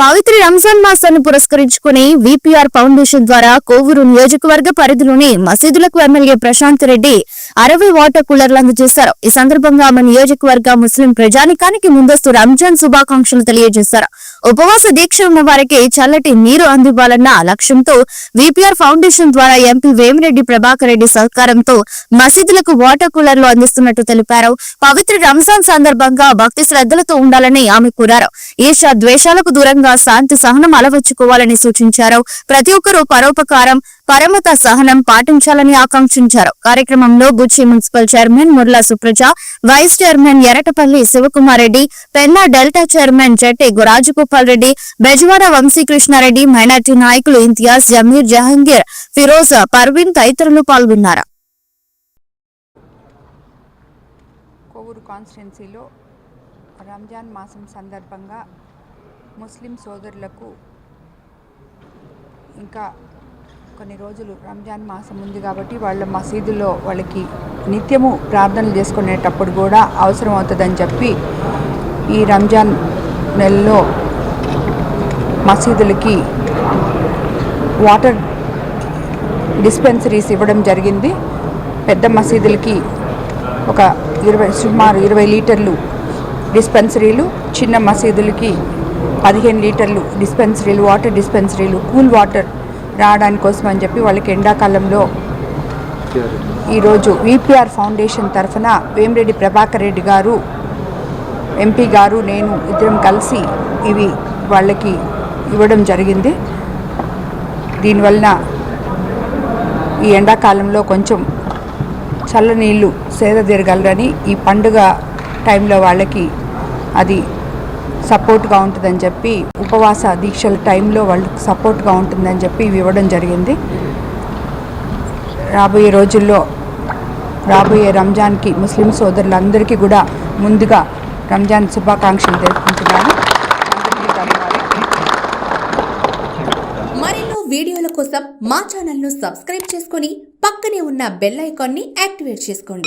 పవిత్ర రంజాన్ మాసాన్ని పురస్కరించుకుని VPR foundation ద్వారా కోవూరు నియోజకవర్గ పరిధిలోని మసీదులకు ఎమ్మెల్యే ప్రశాంత్ రెడ్డి 60 వాటర్ కూలర్లు అందజేశారు. ఈ సందర్భంగా ఆమె నియోజకవర్గ ముస్లిం ప్రజానికానికి ముందస్తు రంజాన్ శుభాకాంక్షలు తెలియజేశారు. ఉపవాస దీక్ష ఉన్న వారికి చల్లటి నీరు అందివ్వాలన్న లక్ష్యంతో విపిఆర్ ఫౌండేషన్ ద్వారా ఎంపీ వేమిరెడ్డి ప్రభాకర్ రెడ్డి సహకారంతో మసీదులకు వాటర్ కూలర్లు అందిస్తున్నట్టు తెలిపారు. పవిత్ర రంజాన్ సందర్భంగా భక్తి శ్రద్ధలతో ఉండాలని ఆమె కోరారు. ఈర్ష్య ద్వేషాలకు దూరంగా శాంతి సహనం అలవర్చుకోవాలని సూచించారు. ప్రతి ఒక్కరూ పరోపకారం పరమత సహనం పాటించాలని ఆకాంక్షించారు. కార్యక్రమంలో Buchi municipal chairman Murla Supraja, vice chairman Eratapalli Sivakumar Reddy, Penna delta chairman Jatti Rajagopal Reddy, Bezawada Vamsi Krishna Reddy, minority నాయకులు ఇంతియాజ్, జమీర్, జహంగీర్, ఫిరోజ్, పర్వీన్ తదితరులు పాల్గొన్నారు. కోవూరు కాన్స్టిట్యున్సీలో రంజాన్ మాసం సందర్భంగా ముస్లిం సోదరులకు ఇంకా కొన్ని రోజులు రంజాన్ మాసం ఉంది కాబట్టి వాళ్ళ మసీదులో వాళ్ళకి నిత్యము ప్రార్థనలు చేసుకునేటప్పుడు కూడా అవసరం అవుతుందని చెప్పి ఈ రంజాన్ నెలలో మసీదులకి వాటర్ డిస్పెన్సరీస్ ఇవ్వడం జరిగింది. పెద్ద మసీదులకి ఒక సుమారు 20 లీటర్లు డిస్పెన్సరీలు, చిన్న మసీదులకి 15 లీటర్లు డిస్పెన్సరీలు, వాటర్ డిస్పెన్సరీలు, కూల్ వాటర్ రావడానికి కోసం అని చెప్పి వాళ్ళకి ఎండాకాలంలో ఈరోజు విపిఆర్ ఫౌండేషన్ తరఫున వేమిరెడ్డి ప్రభాకర్ రెడ్డి గారు, ఎంపీ గారు, నేను ఇద్దరం కలిసి ఇవి వాళ్ళకి ఇవ్వడం జరిగింది. దీనివలన ఈ ఎండాకాలంలో కొంచెం చల్లనీళ్ళు సేద తీరగలరని, ఈ పండుగ టైంలో వాళ్ళకి అది సపోర్ట్గా ఉంటుందని చెప్పి, ఉపవాస దీక్షల టైంలో వాళ్ళకి సపోర్ట్గా ఉంటుందని చెప్పి ఇవి ఇవ్వడం జరిగింది. రాబోయే రోజుల్లో రాబోయే రంజాన్కి ముస్లిం సోదరులందరికీ కూడా ముందుగా రంజాన్ శుభాకాంక్షలు తెలుపుకుంటున్నాను. మరెన్నో వీడియోల కోసం మా ఛానల్ను సబ్స్క్రైబ్ చేసుకొని పక్కనే ఉన్న బెల్ ఐకాన్ని యాక్టివేట్ చేసుకోండి.